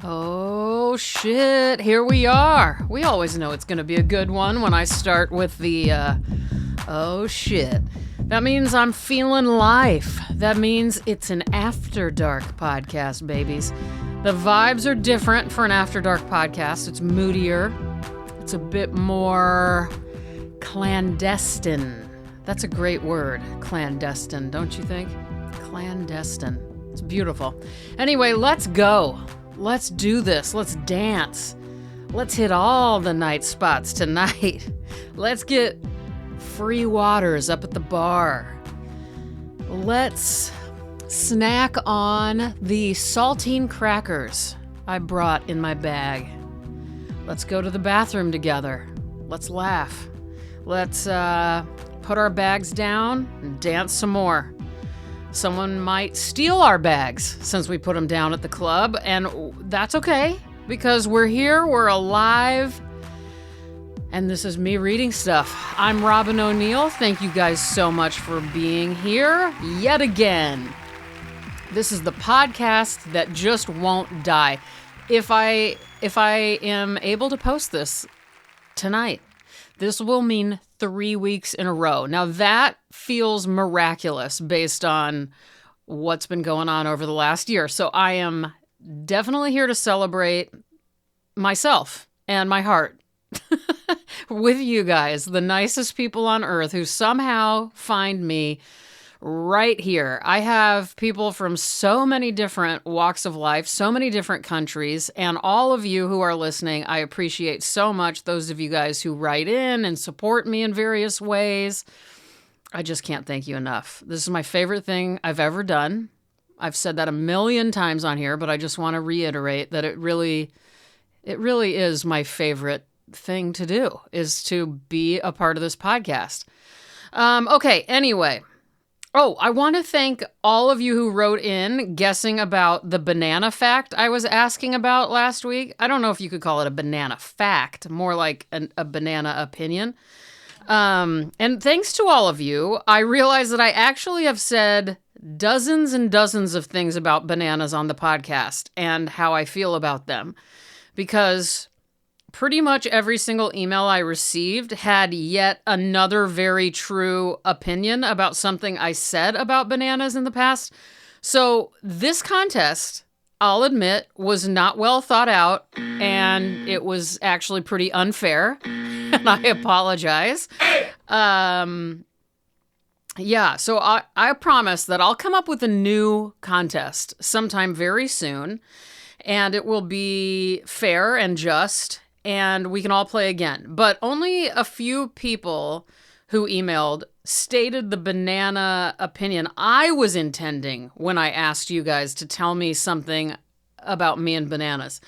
Oh, shit. Here we are. We always know it's going to be a good one when I start with the, oh, shit. That means I'm feeling life. That means it's an After Dark podcast, babies. The vibes are different for an After Dark podcast. It's moodier. It's a bit more clandestine. That's a great word, clandestine, don't you think? Clandestine. It's beautiful. Anyway, let's go. Let's do this. Let's dance. Let's hit all the night spots tonight. Let's get free waters up at the bar. Let's snack on the saltine crackers I brought in my bag. Let's go to the bathroom together. Let's laugh. Let's put our bags down and dance some more. Someone might steal our bags since we put them down at the club, and that's okay because we're here, we're alive, and this is me reading stuff. I'm Robyn O'Neill. Thank you guys so much for being here yet again. This is the podcast that just won't die. If I am able to post this tonight, this will mean 3 weeks in a row. Now that feels miraculous based on what's been going on over the last year. So I am definitely here to celebrate myself and my heart with you guys, the nicest people on earth who somehow find me right here. I have people from so many different walks of life, so many different countries, and all of you who are listening, I appreciate so much. Those of you guys who write in and support me in various ways, I just can't thank you enough. This is my favorite thing I've ever done. I've said that a million times on here, but I just want to reiterate that it really is my favorite thing to do, is to be a part of this podcast. Okay, anyway. Oh, I want to thank all of you who wrote in guessing about the banana fact I was asking about last week. I don't know if you could call it a banana fact, more like a banana opinion. And thanks to all of you, I realized that I actually have said dozens and dozens of things about bananas on the podcast and how I feel about them. Because pretty much every single email I received had yet another very true opinion about something I said about bananas in the past. So this contest, I'll admit, was not well thought out, and it was actually pretty unfair, and I apologize. So I promise that I'll come up with a new contest sometime very soon, and it will be fair and just, and we can all play again. But only a few people who emailed stated the banana opinion I was intending when I asked you guys to tell me something about me and bananas.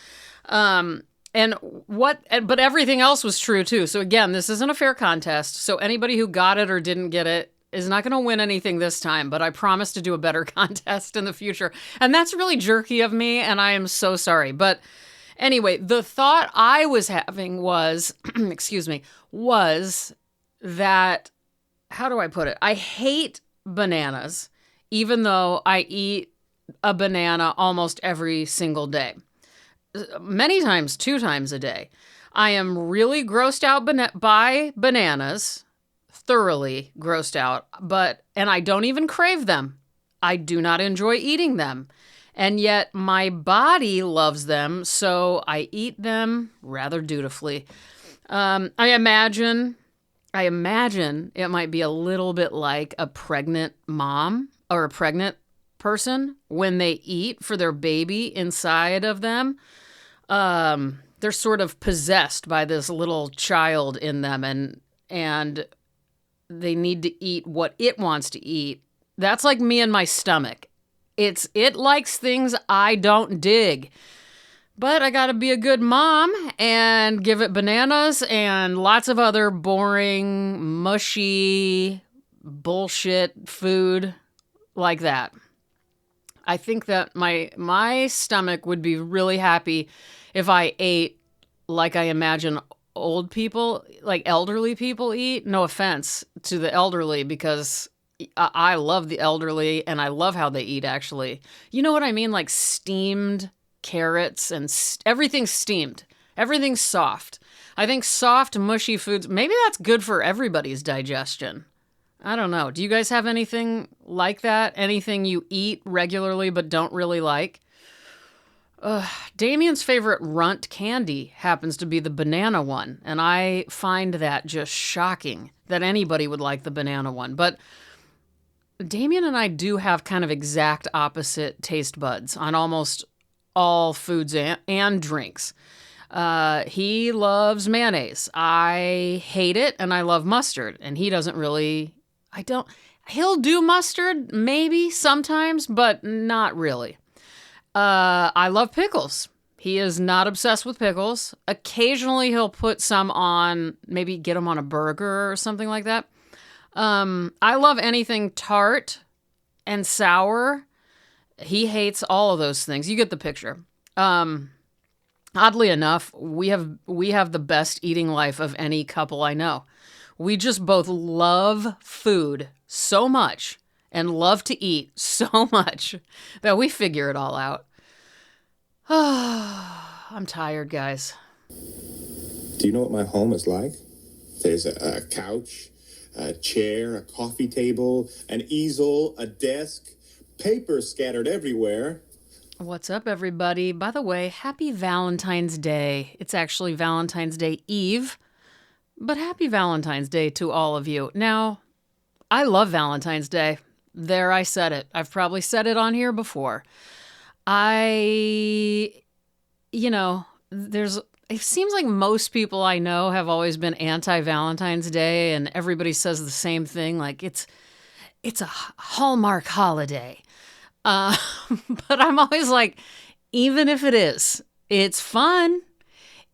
But everything else was true too. So again, this isn't a fair contest. So anybody who got it or didn't get it is not going to win anything this time, but I promise to do a better contest in the future. And that's really jerky of me, and I am so sorry. But anyway, the thought I was having was, was that, how do I put it? I hate bananas, even though I eat a banana almost every single day. Many times, 2 times a day. I am really grossed out by bananas, thoroughly grossed out, and I don't even crave them. I do not enjoy eating them. And yet my body loves them, so I eat them rather dutifully. I imagine it might be a little bit like a pregnant mom or a pregnant person when they eat for their baby inside of them. They're sort of possessed by this little child in them, and they need to eat what it wants to eat. That's like me and my stomach. It likes things I don't dig. But I gotta be a good mom and give it bananas and lots of other boring, mushy, bullshit food like that. I think that my stomach would be really happy if I ate like I imagine old people, like elderly people eat. No offense to the elderly, because I love the elderly and I love how they eat, actually. You know what I mean? Like steamed carrots, and everything's steamed. Everything's soft. I think soft, mushy foods, maybe that's good for everybody's digestion. I don't know. Do you guys have anything like that? Anything you eat regularly but don't really like? Damien's favorite runt candy happens to be the banana one, and I find that just shocking that anybody would like the banana one. But Damien and I do have kind of exact opposite taste buds on almost all foods and drinks. He loves mayonnaise. I hate it, and I love mustard, and he doesn't really... He'll do mustard, maybe, sometimes, but not really. I love pickles. He is not obsessed with pickles. Occasionally he'll put some on, maybe get them on a burger or something like that. I love anything tart and sour. He hates all of those things. You get the picture. Oddly enough, we have the best eating life of any couple I know. We just both love food so much and love to eat so much that we figure it all out. I'm tired, guys. Do you know what my home is like? There's a couch, a chair, a coffee table, an easel, a desk, paper scattered everywhere. What's up, everybody? By the way, happy Valentine's Day. It's actually Valentine's Day Eve, but happy Valentine's Day to all of you. Now, I love Valentine's Day. There, I said it. I've probably said it on here before. It seems like most people I know have always been anti-Valentine's Day, and everybody says the same thing, like it's a Hallmark holiday. But I'm always like, even if it is, it's fun.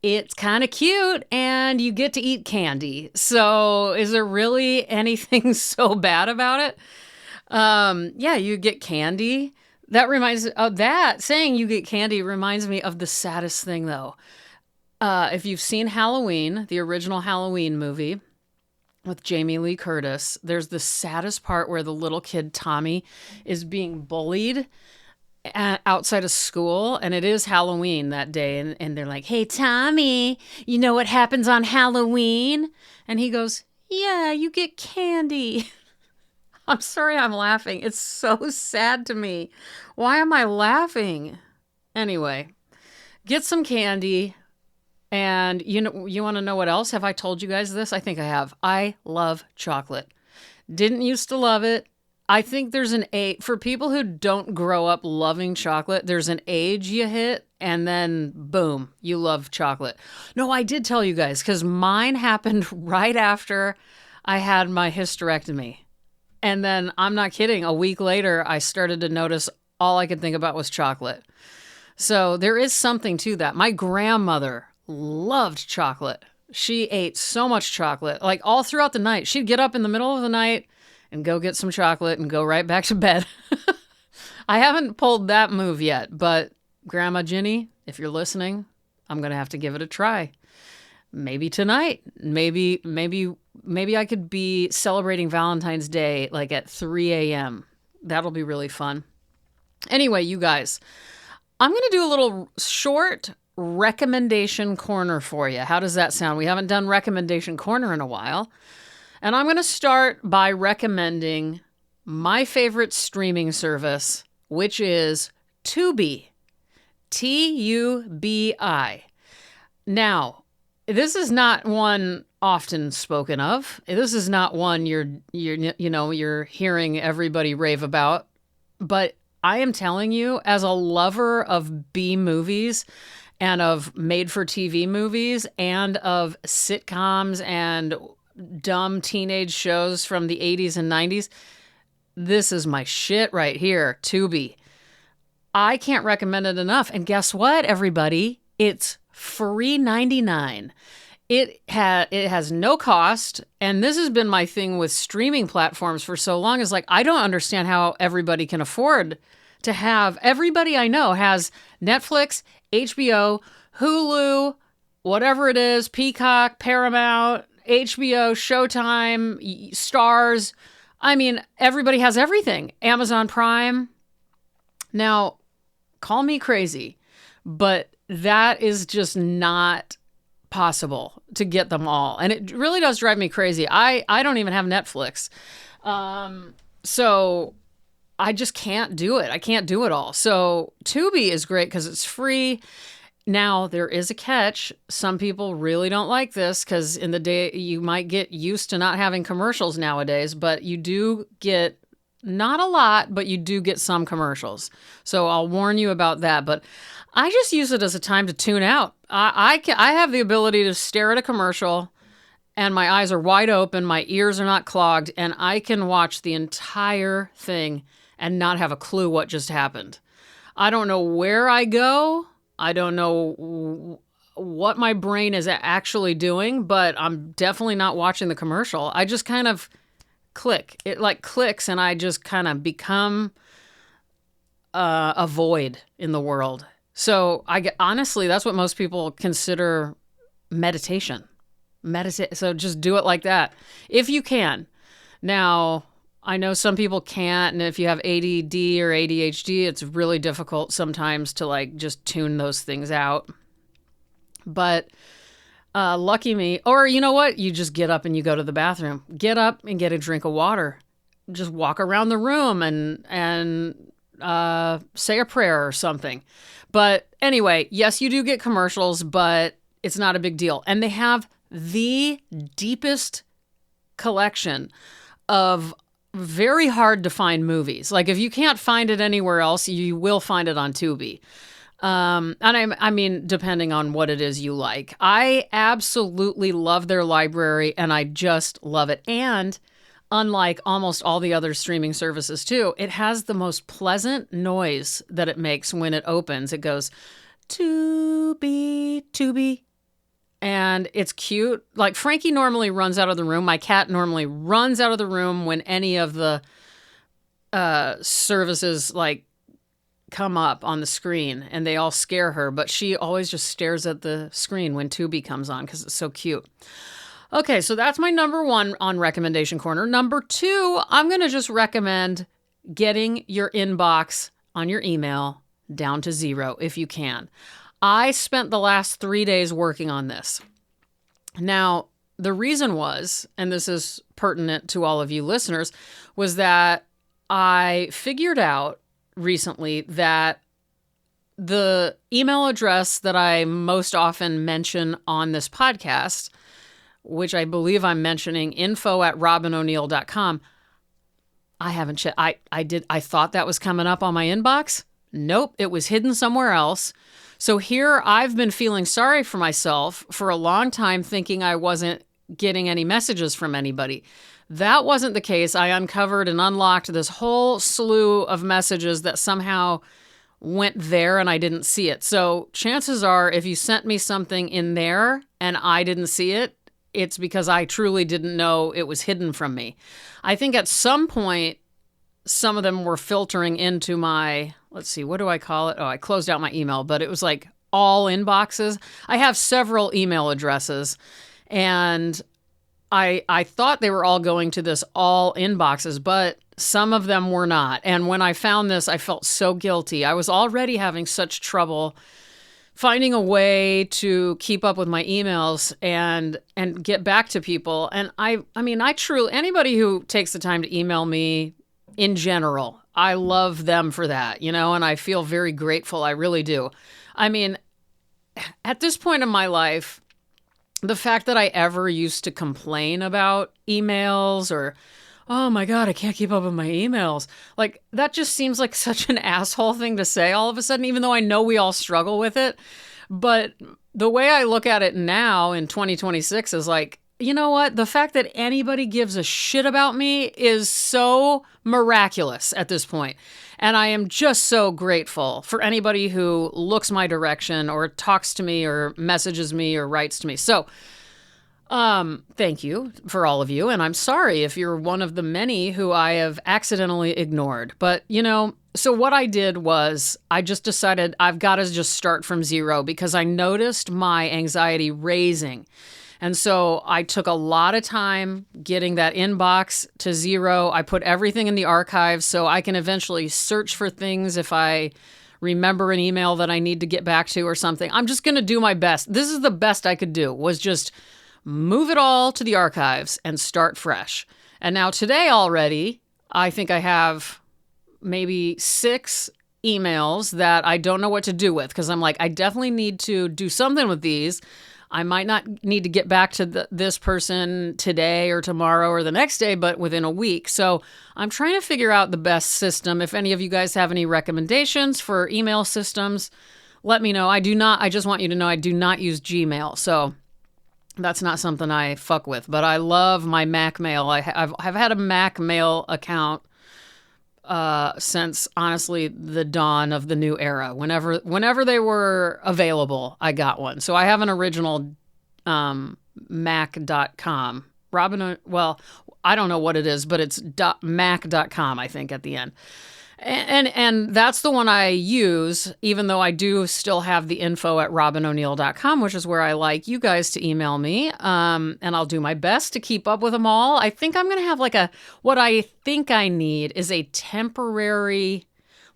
It's kind of cute, and you get to eat candy. So is there really anything so bad about it? Yeah, you get candy. That reminds of that. Saying you get candy reminds me of the saddest thing, though. If you've seen Halloween, the original Halloween movie with Jamie Lee Curtis, there's the saddest part where the little kid Tommy is being bullied outside of school, and it is Halloween that day, and they're like, "Hey, Tommy, you know what happens on Halloween?" And he goes, "Yeah, you get candy." I'm sorry I'm laughing. It's so sad to me. Why am I laughing? Anyway, get some candy. And you want to know what else? Have I told you guys this? I think I have. I love chocolate. Didn't used to love it. I think there's an age, for people who don't grow up loving chocolate, there's an age you hit and then boom, you love chocolate. No, I did tell you guys because mine happened right after I had my hysterectomy. And then, I'm not kidding, a week later, I started to notice all I could think about was chocolate. So there is something to that. My grandmother loved chocolate. She ate so much chocolate, like all throughout the night. She'd get up in the middle of the night and go get some chocolate and go right back to bed. I haven't pulled that move yet, but Grandma Ginny, if you're listening, I'm going to have to give it a try. Maybe tonight. Maybe I could be celebrating Valentine's Day like at 3 a.m. That'll be really fun. Anyway, you guys, I'm going to do a little short recommendation corner for you. How does that sound? We haven't done recommendation corner in a while. And I'm going to start by recommending my favorite streaming service, which is Tubi. Tubi. Now, this is not one often spoken of. This is not one you're hearing everybody rave about. But I am telling you, as a lover of B movies and of made-for-TV movies and of sitcoms and dumb teenage shows from the 80s and 90s, this is my shit right here, Tubi. I can't recommend it enough. And guess what, everybody? It's free 99. It has no cost, and this has been my thing with streaming platforms for so long, is like, I don't understand how everybody can afford to have. Everybody I know has Netflix, HBO, Hulu, whatever it is, Peacock, Paramount, HBO, Showtime, Stars. I mean, everybody has everything. Amazon Prime. Now, call me crazy, but that is just not possible to get them all. And it really does drive me crazy. I don't even have Netflix. So I just can't do it. I can't do it all. So Tubi is great because it's free. Now, there is a catch. Some people really don't like this because in the day you might get used to not having commercials nowadays, but you do get not a lot, but you do get some commercials. So I'll warn you about that. But I just use it as a time to tune out. I have the ability to stare at a commercial and my eyes are wide open, my ears are not clogged, and I can watch the entire thing and not have a clue what just happened. I don't know where I go. I don't know what my brain is actually doing, but I'm definitely not watching the commercial. I just kind of click. It like clicks and I just kind of become a void in the world. So honestly, that's what most people consider meditation. So just do it like that if you can. Now, I know some people can't, and if you have ADD or ADHD, it's really difficult sometimes to like just tune those things out. But lucky me. Or you know what? You just get up and you go to the bathroom. Get up and get a drink of water. Just walk around the room and say a prayer or something. But anyway, yes, you do get commercials, but it's not a big deal. And they have the deepest collection of very hard to find movies. Like if you can't find it anywhere else, you will find it on Tubi. And I mean, depending on what it is you like. I absolutely love their library and I just love it. And unlike almost all the other streaming services too, it has the most pleasant noise that it makes when it opens. It goes, Tubi, Tubi. And it's cute. Like Frankie normally runs out of the room. My cat normally runs out of the room when any of the services like come up on the screen and they all scare her. But she always just stares at the screen when Tubi comes on because it's so cute. Okay, so that's my number one on Recommendation Corner. Number two, I'm going to just recommend getting your inbox on your email down to zero if you can. I spent the last 3 days working on this. Now, the reason was, and this is pertinent to all of you listeners, was that I figured out recently that the email address that I most often mention on this podcast, which I believe I'm mentioning, info@robynoneal.com, I haven't checked. I thought that was coming up on my inbox. Nope, it was hidden somewhere else. So here I've been feeling sorry for myself for a long time, thinking I wasn't getting any messages from anybody. That wasn't the case. I uncovered and unlocked this whole slew of messages that somehow went there and I didn't see it. So chances are if you sent me something in there and I didn't see it, it's because I truly didn't know it was hidden from me. I think at some point, some of them were filtering into my, let's see, what do I call it? Oh, I closed out my email, but it was like all inboxes. I have several email addresses and I thought they were all going to this all inboxes, but some of them were not. And when I found this, I felt so guilty. I was already having such trouble finding a way to keep up with my emails and get back to people. And I mean, I truly, anybody who takes the time to email me in general, I love them for that, you know, and I feel very grateful. I really do. I mean, at this point in my life, the fact that I ever used to complain about emails or, oh my God, I can't keep up with my emails. Like, that just seems like such an asshole thing to say all of a sudden, even though I know we all struggle with it. But the way I look at it now in 2026 is like, you know what? The fact that anybody gives a shit about me is so miraculous at this point. And I am just so grateful for anybody who looks my direction or talks to me or messages me or writes to me. So, thank you for all of you. And I'm sorry if you're one of the many who I have accidentally ignored. But, you know, so what I did was I just decided I've got to just start from zero because I noticed my anxiety raising. And so I took a lot of time getting that inbox to zero. I put everything in the archives so I can eventually search for things if I remember an email that I need to get back to or something. I'm just going to do my best. This is the best I could do, was just move it all to the archives and start fresh. And now today already, I think I have maybe 6 emails that I don't know what to do with, because I'm like, I definitely need to do something with these. I might not need to get back to this person today or tomorrow or the next day, but within a week. So I'm trying to figure out the best system. If any of you guys have any recommendations for email systems, let me know. I just want you to know I do not use Gmail. So that's not something I fuck with, but I love my Mac Mail. I've had a Mac Mail account since, honestly, the dawn of the new era. Whenever they were available, I got one. So I have an original mac.com. Robyn, well, I don't know what it is, but it's .mac.com, I think, at the end. And that's the one I use, even though I do still have the info at robynoneal.com, which is where I like you guys to email me. And I'll do my best to keep up with them all. I think I'm going to have what I think I need is a temporary,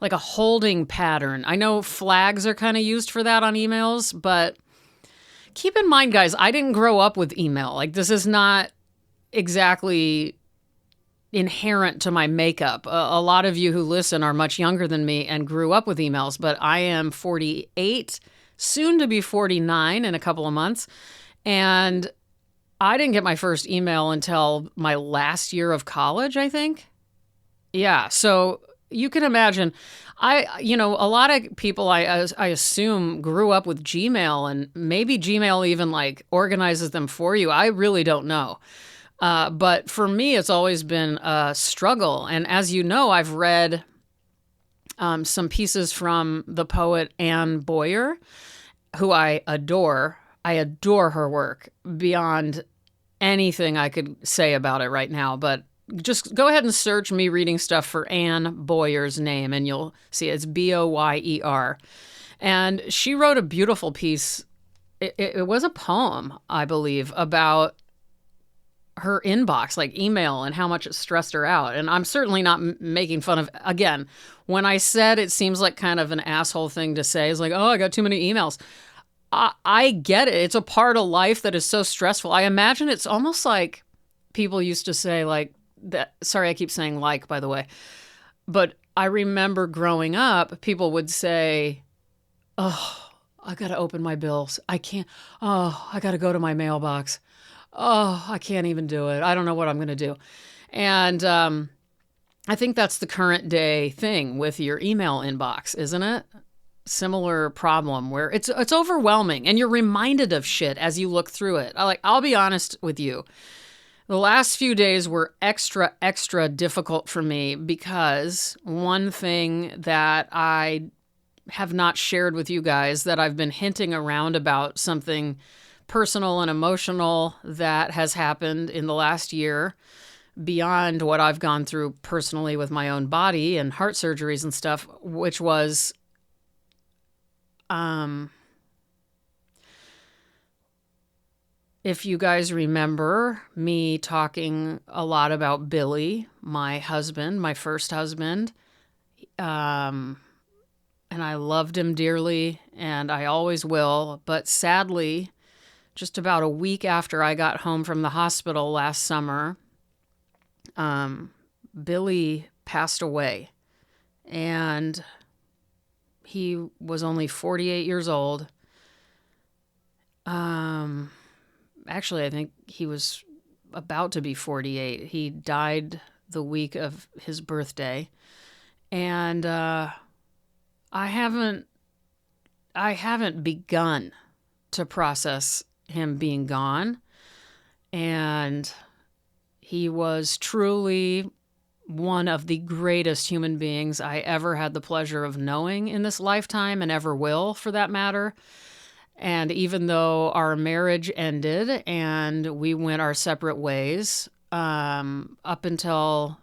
like a holding pattern. I know flags are kind of used for that on emails, but keep in mind, guys, I didn't grow up with email. Like, this is not exactly inherent to my makeup. A lot of you who listen are much younger than me and grew up with emails, but I am 48, soon to be 49 in a couple of months. And I didn't get my first email until my last year of college, I think. Yeah. So you can imagine, a lot of people I assume grew up with Gmail, and maybe Gmail even like organizes them for you. I really don't know. But for me, it's always been a struggle. And as you know, I've read some pieces from the poet Anne Boyer, who I adore. I adore her work beyond anything I could say about it right now. But just go ahead and search me reading stuff for Anne Boyer's name, and you'll see it's Boyer. And she wrote a beautiful piece. It was a poem, I believe, about her inbox, like email, and how much it stressed her out. And I'm certainly not making fun of, again, when I said it seems like kind of an asshole thing to say, is like, oh, I got too many emails. I get it. It's a part of life that is so stressful. I imagine it's almost like people used to say like that. Sorry, I keep saying like, by the way, but I remember growing up, people would say, oh, I got to open my bills. I can't. Oh, I got to go to my mailbox. Oh, I can't even do it. I don't know what I'm going to do. And I think that's the current day thing with your email inbox, isn't it? Similar problem where it's overwhelming and you're reminded of shit as you look through it. I'll be honest with you. The last few days were extra difficult for me because one thing that I have not shared with you guys that I've been hinting around about, something personal and emotional that has happened in the last year beyond what I've gone through personally with my own body and heart surgeries and stuff, which was if you guys remember me talking a lot about Billy, my husband, my first husband, and I loved him dearly and I always will, but sadly, just about a week after I got home from the hospital last summer, Billy passed away. And he was only 48 years old. Actually, I think he was about to be 48. He died the week of his birthday. And I haven't begun to process him being gone. And he was truly one of the greatest human beings I ever had the pleasure of knowing in this lifetime, and ever will, for that matter. And even though our marriage ended and we went our separate ways, up until,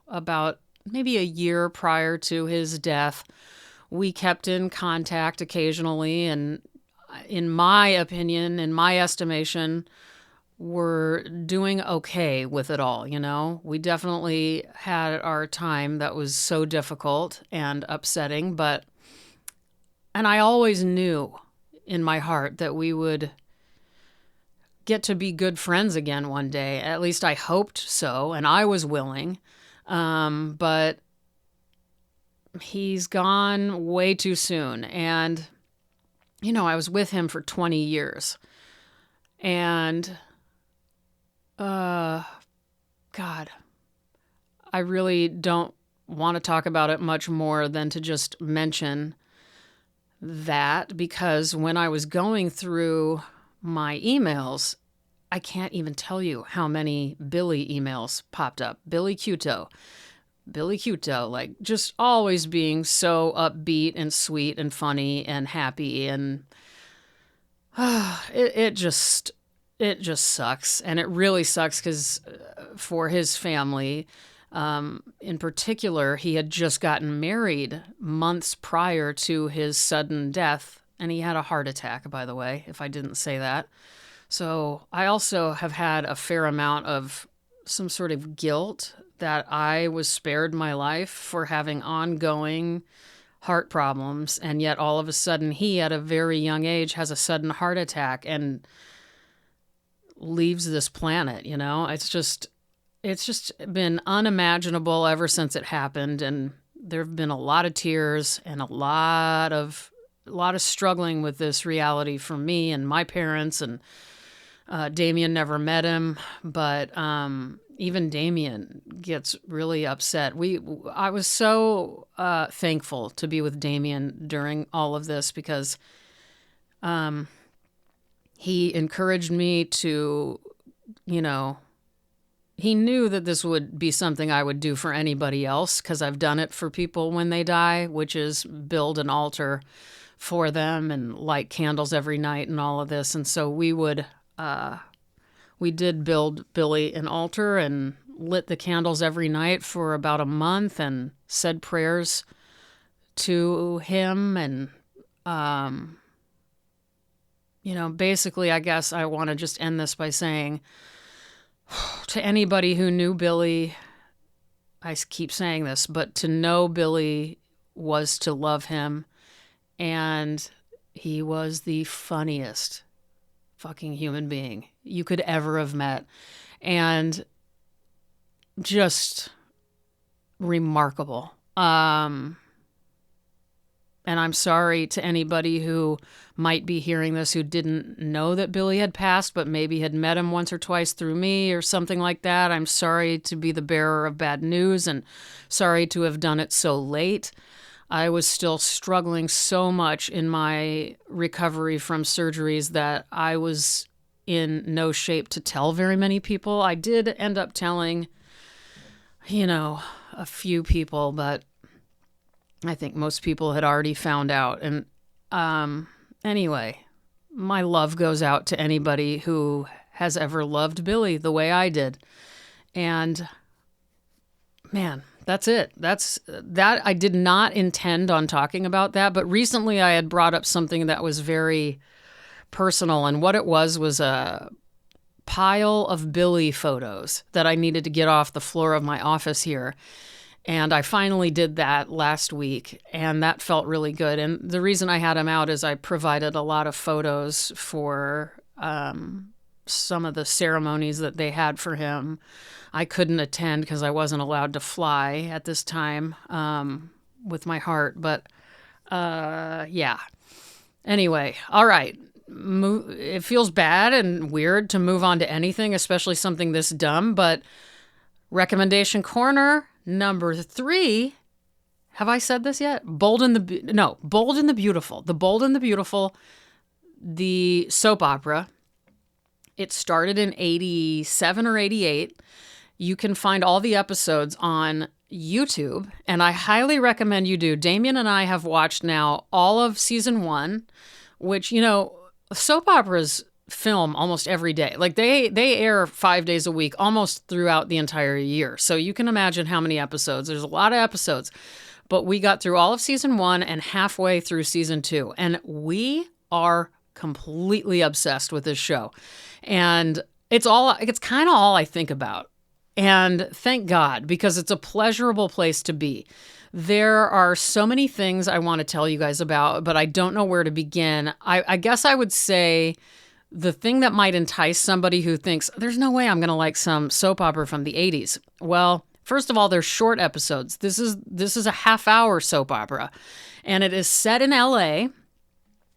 about maybe a year prior to his death, we kept in contact occasionally, and in my opinion, in my estimation, were doing okay with it all, you know? We definitely had our time that was so difficult and upsetting, and I always knew in my heart that we would get to be good friends again one day. At least I hoped so, and I was willing. But he's gone way too soon. And, you know, I was with him for 20 years. And, God, I really don't want to talk about it much more than to just mention that, because when I was going through my emails, I can't even tell you how many Billy emails popped up. Billy Cuto, like just always being so upbeat and sweet and funny and happy. And it just sucks. And it really sucks because for his family, in particular, he had just gotten married months prior to his sudden death. And he had a heart attack, by the way, if I didn't say that. So I also have had a fair amount of some sort of guilt that I was spared my life for having ongoing heart problems. And yet all of a sudden he, at a very young age, has a sudden heart attack and leaves this planet, you know? It's just been unimaginable ever since it happened. And there have been a lot of tears and a lot of struggling with this reality for me and my parents. And Damien never met him, but even Damien gets really upset. I was so thankful to be with Damien during all of this, because he encouraged me to, you know, he knew that this would be something I would do for anybody else, because I've done it for people when they die, which is build an altar for them and light candles every night and all of this. And so we did build Billy an altar and lit the candles every night for about a month and said prayers to him. And, you know, basically, I guess I want to just end this by saying to anybody who knew Billy, I keep saying this, but to know Billy was to love him. And he was the funniest fucking human being you could ever have met. And just remarkable. And I'm sorry to anybody who might be hearing this who didn't know that Billy had passed, but maybe had met him once or twice through me or something like that. I'm sorry to be the bearer of bad news, and sorry to have done it so late. I was still struggling so much in my recovery from surgeries that I was in no shape to tell very many people. I did end up telling, you know, a few people, but I think most people had already found out. And anyway, my love goes out to anybody who has ever loved Billy the way I did. And man, that's it. That I did not intend on talking about that, but recently I had brought up something that was very personal, and what it was a pile of Billy photos that I needed to get off the floor of my office here. And I finally did that last week, and that felt really good. And the reason I had him out is I provided a lot of photos for some of the ceremonies that they had for him. I couldn't attend because I wasn't allowed to fly at this time with my heart. But yeah. Anyway, all right. It feels bad and weird to move on to anything, especially something this dumb. But recommendation corner number 3. Have I said this yet? Bold and the Beautiful. The Bold and the Beautiful, the soap opera. It started in 87 or 88. You can find all the episodes on YouTube, and I highly recommend you do. Damien and I have watched now all of season 1, which, you know, soap operas film almost every day. Like they air 5 days a week almost throughout the entire year. So you can imagine how many episodes. There's a lot of episodes. But we got through all of season 1 and halfway through season 2. And we are completely obsessed with this show. And It's kind of all I think about. And thank God, because it's a pleasurable place to be. There are so many things I want to tell you guys about, but I don't know where to begin. I guess I would say the thing that might entice somebody who thinks, there's no way I'm going to like some soap opera from the 80s. Well, first of all, they're short episodes. This is a half-hour soap opera, and it is set in LA.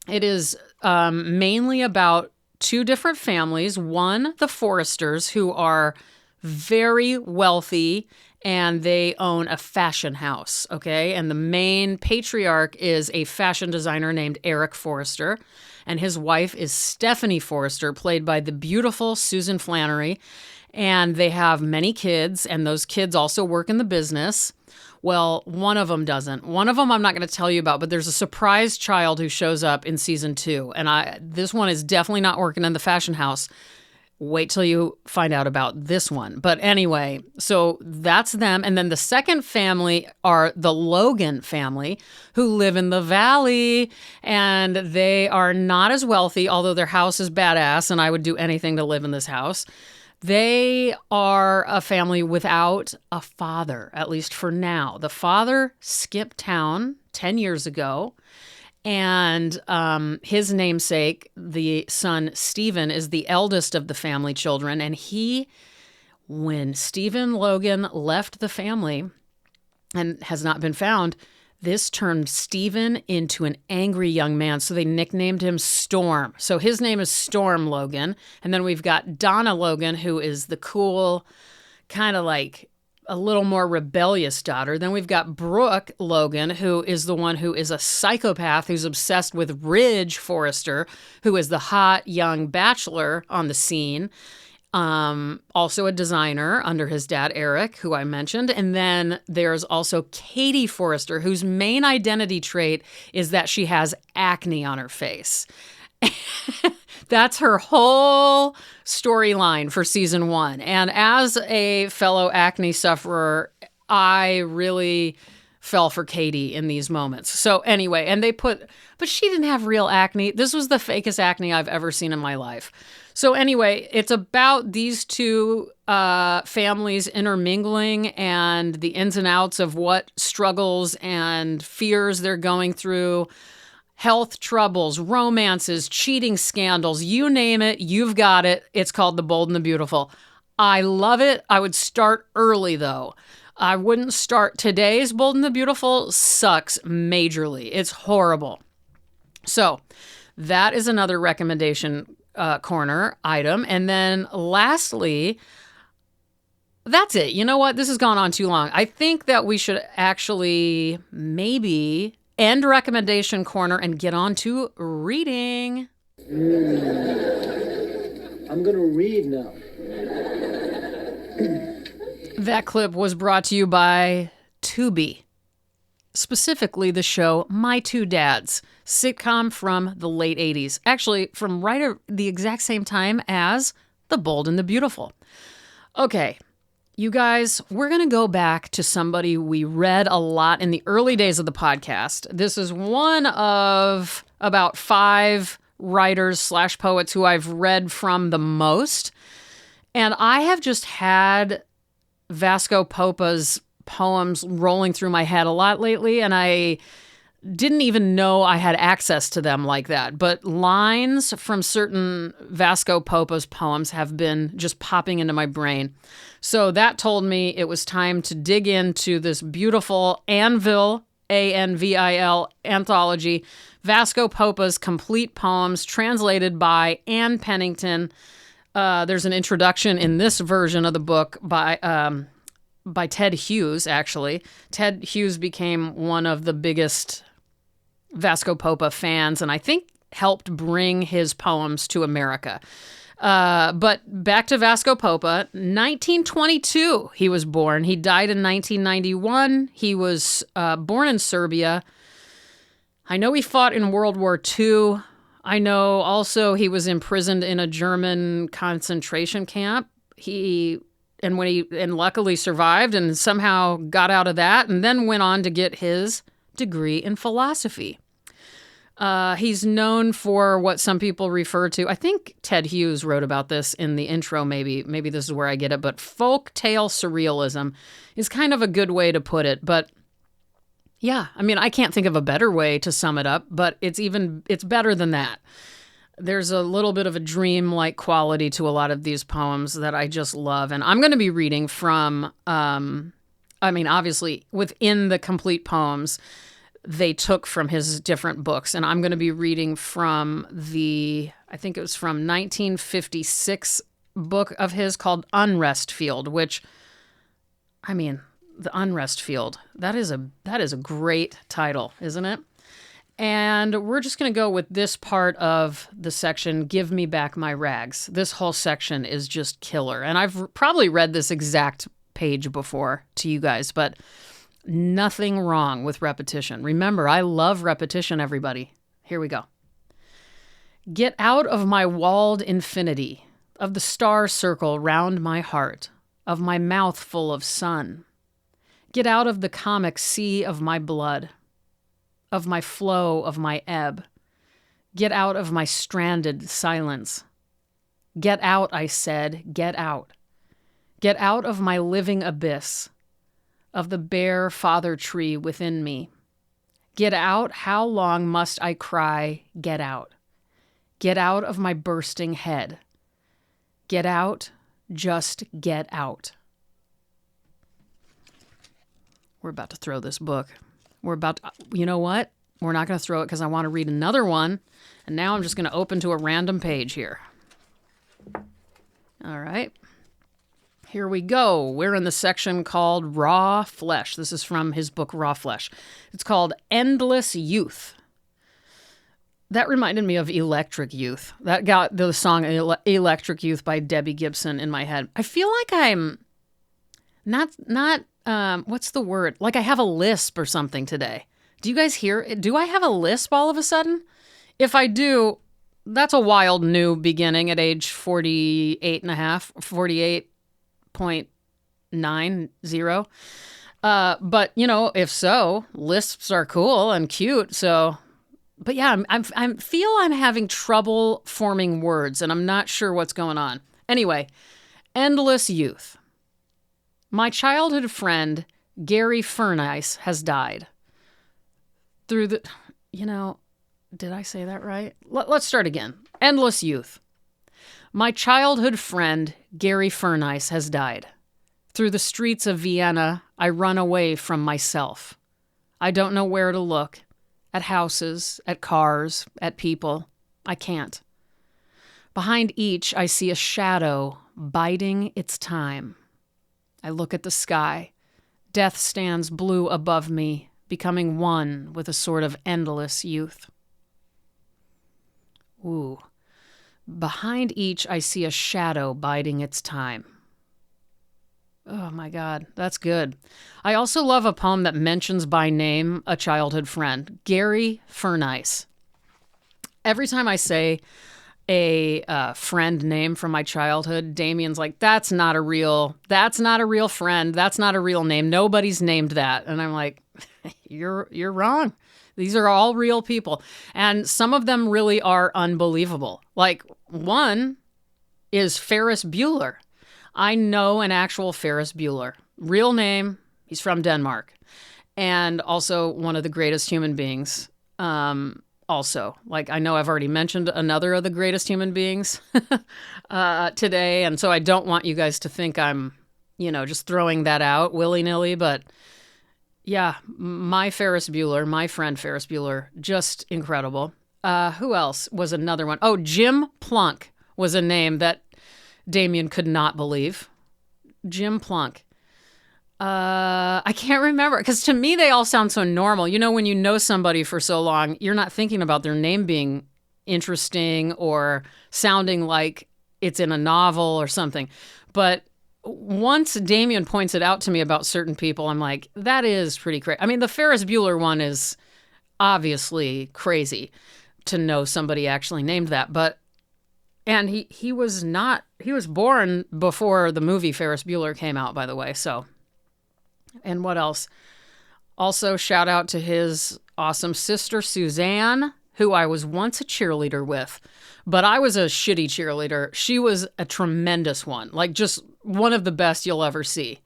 It is mainly about two different families. One, the Forresters, who are very wealthy, and they own a fashion house, okay? And the main patriarch is a fashion designer named Eric Forrester, and his wife is Stephanie Forrester, played by the beautiful Susan Flannery. And they have many kids, and those kids also work in the business. Well, one of them doesn't. One of them I'm not going to tell you about, but there's a surprise child who shows up in season 2. And this one is definitely not working in the fashion house. Wait till you find out about this one. But anyway, so that's them. And then the second family are the Logan family, who live in the Valley. And they are not as wealthy, although their house is badass, and I would do anything to live in this house. They are a family without a father, at least for now. The father skipped town 10 years ago. And his namesake, the son Stephen, is the eldest of the family children. And when Stephen Logan left the family and has not been found, this turned Stephen into an angry young man. So they nicknamed him Storm. So his name is Storm Logan. And then we've got Donna Logan, who is the cool, kind of like a little more rebellious daughter. Then we've got Brooke Logan, who is the one who is a psychopath who's obsessed with Ridge Forrester, who is the hot young bachelor on the scene. Also a designer under his dad, Eric, who I mentioned. And then there's also Katie Forrester, whose main identity trait is that she has acne on her face. That's her whole storyline for season 1. And as a fellow acne sufferer, I really fell for Katie in these moments. So anyway, but she didn't have real acne. This was the fakest acne I've ever seen in my life. So anyway, it's about these two families intermingling and the ins and outs of what struggles and fears they're going through. Health troubles, romances, cheating scandals, you name it, you've got it. It's called The Bold and the Beautiful. I love it. I would start early, though. I wouldn't start today's Bold and the Beautiful. Sucks majorly. It's horrible. So that is another recommendation corner item. And then lastly, that's it. You know what? This has gone on too long. I think that we should actually maybe end recommendation corner and get on to reading. I'm going to read now. That clip was brought to you by Tubi, specifically the show My Two Dads, sitcom from the late 80s. Actually, from right at the exact same time as The Bold and the Beautiful. Okay. You guys, we're going to go back to somebody we read a lot in the early days of the podcast. This is one of about 5 writers/poets who I've read from the most. And I have just had Vasko Popa's poems rolling through my head a lot lately, and I didn't even know I had access to them like that. But lines from certain Vasko Popa's poems have been just popping into my brain. So that told me it was time to dig into this beautiful Anvil, Anvil anthology, Vasko Popa's complete poems, translated by Anne Pennington. There's an introduction in this version of the book by Ted Hughes, actually. Ted Hughes became one of the biggest Vasko Popa fans, and I think helped bring his poems to America. But back to Vasko Popa, 1922 he was born. He died in 1991. He was born in Serbia. I know he fought in World War II. I know also he was imprisoned in a German concentration camp. He luckily survived and somehow got out of that, and then went on to get his degree in philosophy. He's known for what some people refer to. I think Ted Hughes wrote about this in the intro, maybe. Maybe this is where I get it. But folk tale surrealism is kind of a good way to put it. But yeah, I mean, I can't think of a better way to sum it up, but it's better than that. There's a little bit of a dream-like quality to a lot of these poems that I just love. And I'm going to be reading from, obviously, within the complete poems, they took from his different books. And I'm going to be reading from I think it was from 1956 book of his called Unrest Field, which, I mean, the Unrest Field, that is a great title, isn't it? And we're just going to go with this part of the section, Give Me Back My Rags. This whole section is just killer. And I've probably read this exact page before to you guys, but nothing wrong with repetition. Remember, I love repetition, everybody. Here we go. Get out of my walled infinity, of the star circle round my heart, of my mouth full of sun. Get out of the comic sea of my blood, of my flow, of my ebb. Get out of my stranded silence. Get out, I said, get out. Get out of my living abyss, of the bare father tree within me. Get out, how long must I cry, get out. Get out of my bursting head. Get out, just get out. We're about to throw this book. You know what? We're not going to throw it because I want to read another one. And now I'm just going to open to a random page here. All right. Here we go. We're in the section called Raw Flesh. This is from his book, Raw Flesh. It's called Endless Youth. That reminded me of Electric Youth. That got the song Electric Youth by Debbie Gibson in my head. I feel like I'm not what's the word? Like I have a lisp or something today. Do you guys hear it? Do I have a lisp all of a sudden? If I do, that's a wild new beginning at age 48 and a half, 48.90. But, if so, lisps are cool and cute. So, but yeah, I feel I'm having trouble forming words and I'm not sure what's going on. Anyway, Endless Youth. My childhood friend, Gary Furnice, has died. Did I say that right? Let's start again. Endless Youth. My childhood friend, Gary Furnice, has died. Through the streets of Vienna, I run away from myself. I don't know where to look. At houses, at cars, at people. I can't. Behind each, I see a shadow biding its time. I look at the sky. Death stands blue above me, becoming one with a sort of endless youth. Ooh. Behind each, I see a shadow biding its time. Oh my God, that's good. I also love a poem that mentions by name a childhood friend, Gary Furnice. Every time I say a friend name from my childhood, Damien's like, that's not a real friend. That's not a real name. Nobody's named that. And I'm like, you're wrong. These are all real people. And some of them really are unbelievable. Like one is Ferris Bueller. I know an actual Ferris Bueller. Real name, he's from Denmark. And also one of the greatest human beings. Also, like I know I've already mentioned another of the greatest human beings today. And so I don't want you guys to think I'm, just throwing that out willy-nilly. But yeah, my friend Ferris Bueller, just incredible. Who else was another one? Oh, Jim Plunk was a name that Damien could not believe. Jim Plunk. I can't remember because to me they all sound so normal. When you know somebody for so long, you're not thinking about their name being interesting or sounding like it's in a novel or something. But once Damien points it out to me about certain people, I'm like, that is pretty crazy. I mean, the Ferris Bueller one is obviously crazy to know somebody actually named that, and he was born before the movie Ferris Bueller came out, by the way. So, and what else? Also, shout out to his awesome sister, Suzanne. who I was once a cheerleader with, but I was a shitty cheerleader. She was a tremendous one, like just one of the best you'll ever see.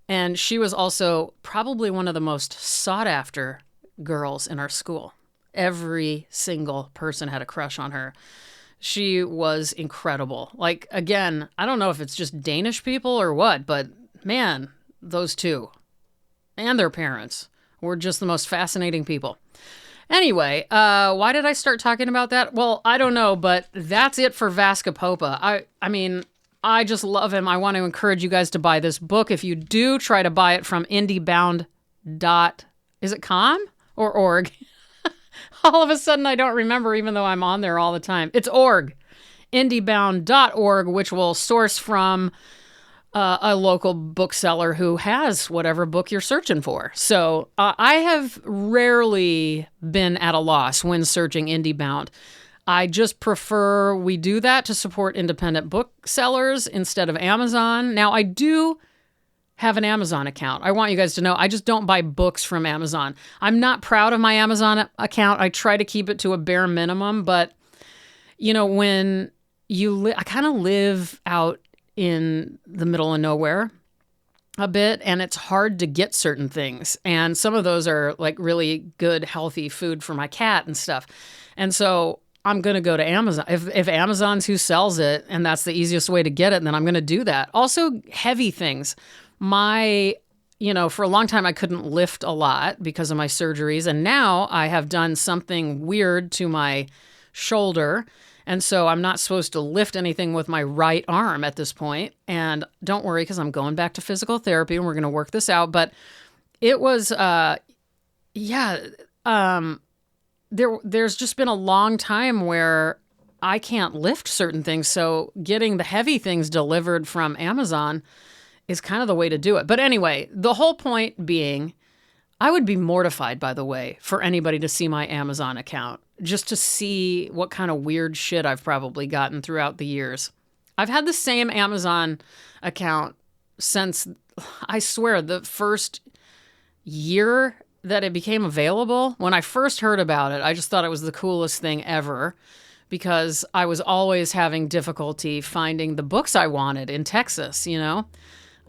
And she was also probably one of the most sought after girls in our school. Every single person had a crush on her. She was incredible. Like, again, I don't know if it's just Danish people or what, but man, those two and their parents were just the most fascinating people. Anyway, why did I start talking about that? Well, I don't know, but that's it for Vasko Popa. I mean, I just love him. I want to encourage you guys to buy this book. If you do, try to buy it from indiebound. Is it com or org? All of a sudden, I don't remember, even though I'm on there all the time. It's org, indiebound.org, which will source from a local bookseller who has whatever book you're searching for. So I have rarely been at a loss when searching IndieBound. I just prefer we do that to support independent booksellers instead of Amazon. Now, I do have an Amazon account. I want you guys to know I just don't buy books from Amazon. I'm not proud of my Amazon account. I try to keep it to a bare minimum, but you know, when I kind of live out in the middle of nowhere a bit, and it's hard to get certain things. And some of those are like really good, healthy food for my cat and stuff. And so I'm going to go to Amazon. If Amazon's who sells it and that's the easiest way to get it, then I'm going to do that. Also, heavy things. For a long time, I couldn't lift a lot because of my surgeries. And now I have done something weird to my shoulder. And so I'm not supposed to lift anything with my right arm at this point. And don't worry, because I'm going back to physical therapy and we're going to work this out. But it was, there's just been a long time where I can't lift certain things. So getting the heavy things delivered from Amazon is kind of the way to do it. But anyway, the whole point being, I would be mortified, by the way, for anybody to see my Amazon account, just to see what kind of weird shit I've probably gotten throughout the years. I've had the same Amazon account since, I swear, the first year that it became available. When I first heard about it, I just thought it was the coolest thing ever because I was always having difficulty finding the books I wanted in Texas,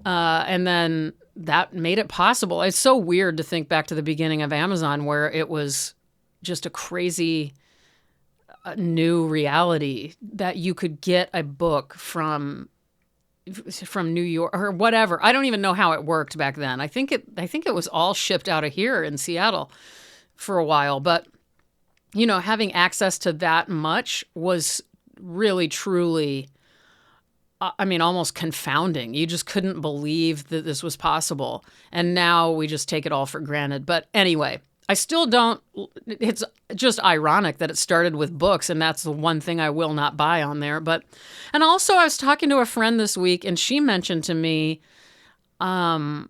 and then that made it possible. It's so weird to think back to the beginning of Amazon where it was just a crazy new reality that you could get a book from New York or whatever. I don't even know how it worked back then. I think it was all shipped out of here in Seattle for a while, but having access to that much was really truly almost confounding. You just couldn't believe that this was possible. And now we just take it all for granted. But anyway, I still don't, it's just ironic that it started with books, and that's the one thing I will not buy on there. And also I was talking to a friend this week, and she mentioned to me, I'm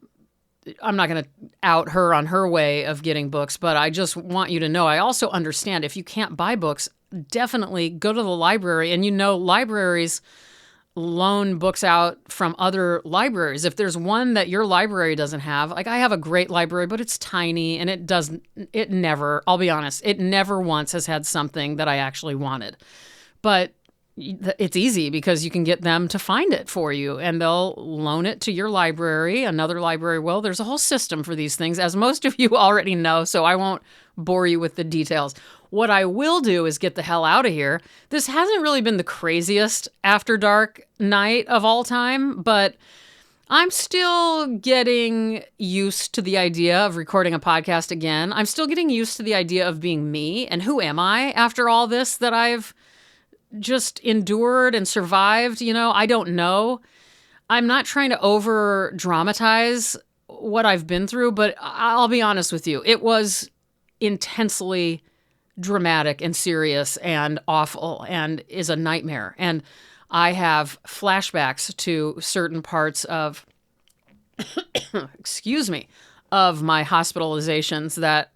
not going to out her on her way of getting books, but I just want you to know, I also understand if you can't buy books, definitely go to the library. And libraries loan books out from other libraries. If there's one that your library doesn't have, like I have a great library, but it's tiny and I'll be honest, it never once has had something that I actually wanted. But it's easy because you can get them to find it for you and they'll loan it to your library, another library. Well, there's a whole system for these things, as most of you already know, so I won't bore you with the details. What I will do is get the hell out of here. This hasn't really been the craziest after dark night of all time, but I'm still getting used to the idea of recording a podcast again. I'm still getting used to the idea of being me. And who am I after all this that I've just endured and survived? I don't know. I'm not trying to over dramatize what I've been through, but I'll be honest with you. It was intensely dramatic and serious and awful and is a nightmare. And I have flashbacks to certain parts of, of my hospitalizations that,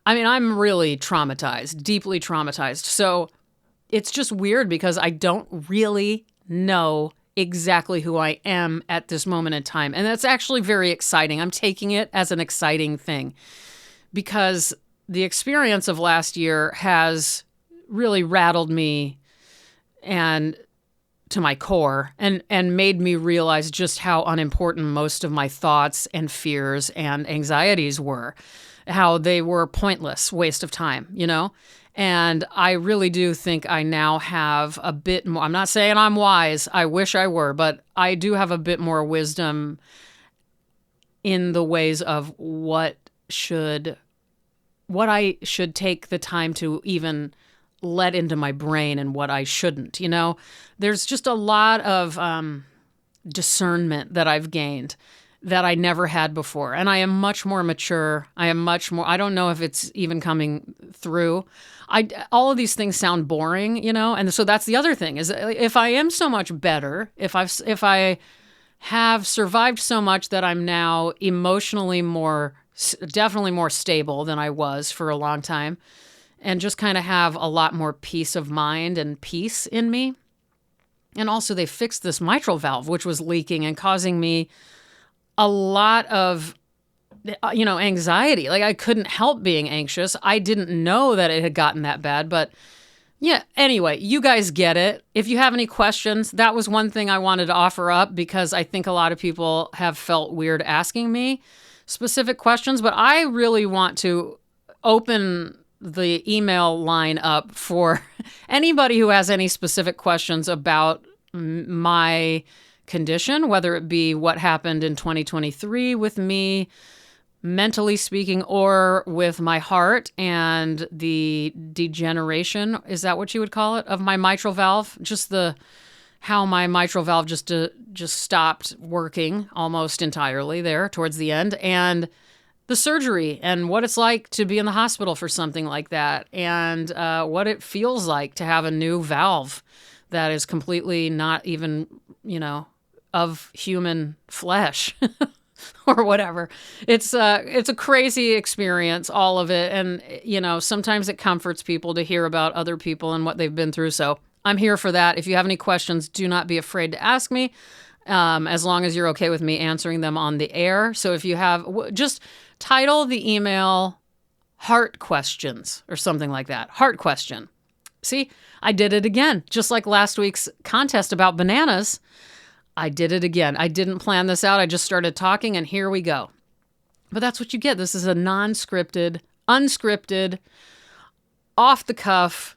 I'm really traumatized, deeply traumatized. So it's just weird because I don't really know exactly who I am at this moment in time. And that's actually very exciting. I'm taking it as an exciting thing because the experience of last year has really rattled me and to my core and made me realize just how unimportant most of my thoughts and fears and anxieties were, how they were pointless waste of time, you know? And I really do think I now have a bit more. I'm not saying I'm wise. I wish I were, but I do have a bit more wisdom in the ways of what I should take the time to even let into my brain and what I shouldn't, you know? There's just a lot of discernment that I've gained that I never had before. And I am much more mature. I don't know if it's even coming through. All of these things sound boring, you know? And so that's the other thing is if I am so much better, if I have survived so much that I'm now emotionally definitely more stable than I was for a long time, and just kind of have a lot more peace of mind and peace in me. And also they fixed this mitral valve, which was leaking and causing me a lot of, anxiety. Like I couldn't help being anxious. I didn't know that it had gotten that bad, but yeah, anyway, you guys get it. If you have any questions, that was one thing I wanted to offer up because I think a lot of people have felt weird asking me specific questions, but I really want to open the email line up for anybody who has any specific questions about my condition, whether it be what happened in 2023 with me, mentally speaking, or with my heart and the degeneration, is that what you would call it, of my mitral valve? Just how my mitral valve just stopped working almost entirely there towards the end, and the surgery and what it's like to be in the hospital for something like that, and what it feels like to have a new valve that is completely not even, of human flesh or whatever. It's a crazy experience, all of it. And, sometimes it comforts people to hear about other people and what they've been through. So I'm here for that. If you have any questions, do not be afraid to ask me, as long as you're okay with me answering them on the air. So if you have, just title the email Heart Questions or something like that. Heart Question. See, I did it again. Just like last week's contest about bananas, I did it again. I didn't plan this out. I just started talking and here we go. But that's what you get. This is a non-scripted, unscripted, off the cuff,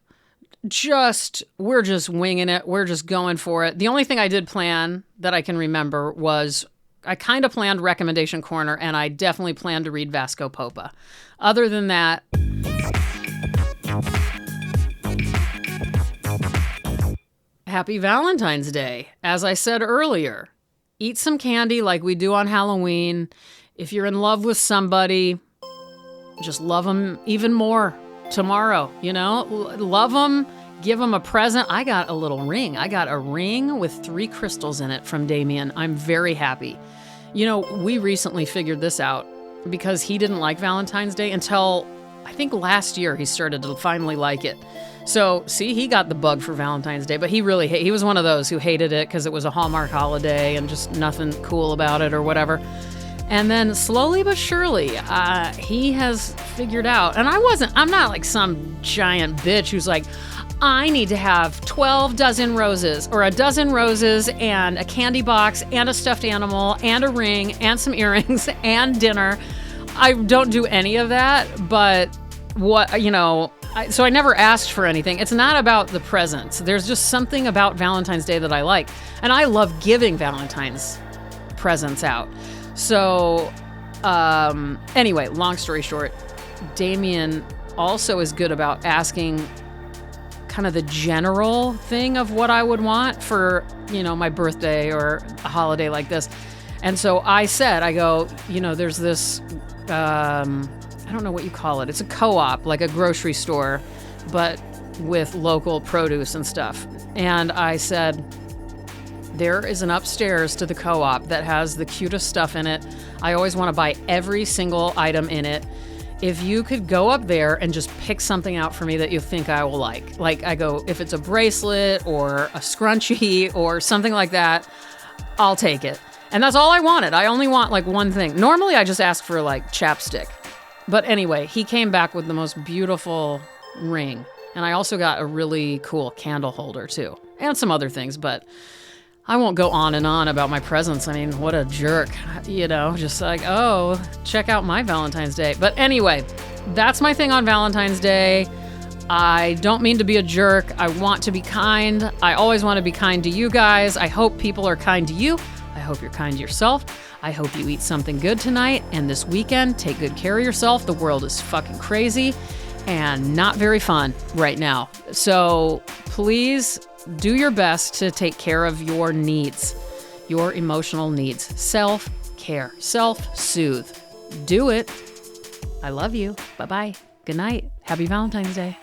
we're just winging it. We're just going for it. The only thing I did plan that I can remember was I kind of planned Recommendation Corner, and I definitely planned to read Vasko Popa. Other than that, happy Valentine's Day. As I said earlier, eat some candy like we do on Halloween. If you're in love with somebody, just love them even more tomorrow, love them, give them a present. I got a little ring. I got a ring with 3 crystals in it from Damien. I'm very happy. We recently figured this out because he didn't like Valentine's Day until I think last year he started to finally like it. So, see, he got the bug for Valentine's Day, but he was one of those who hated it because it was a Hallmark holiday and just nothing cool about it or whatever. And then slowly but surely, he has figured out, and I'm not like some giant bitch who's like, I need to have 12 dozen roses or a dozen roses and a candy box and a stuffed animal and a ring and some earrings and dinner. I don't do any of that, but so I never asked for anything. It's not about the presents. There's just something about Valentine's Day that I like. And I love giving Valentine's presents out. So, anyway, long story short, Damien also is good about asking kind of the general thing of what I would want for, my birthday or a holiday like this. And so I go, there's this, I don't know what you call it. It's a co-op, like a grocery store, but with local produce and stuff. And I said, there is an upstairs to the co-op that has the cutest stuff in it. I always want to buy every single item in it. If you could go up there and just pick something out for me that you think I will like. Like I go, if it's a bracelet or a scrunchie or something like that, I'll take it. And that's all I wanted. I only want like one thing. Normally I just ask for like chapstick. But anyway, he came back with the most beautiful ring. And I also got a really cool candle holder too. And some other things, but I won't go on and on about my presents. I mean, what a jerk, just like, oh, check out my Valentine's Day. But anyway, that's my thing on Valentine's Day. I don't mean to be a jerk. I want to be kind. I always want to be kind to you guys. I hope people are kind to you. I hope you're kind to yourself. I hope you eat something good tonight and this weekend. Take good care of yourself. The world is fucking crazy and not very fun right now. So please do your best to take care of your needs, your emotional needs. Self-care, self-soothe. Do it. I love you. Bye-bye. Good night. Happy Valentine's Day.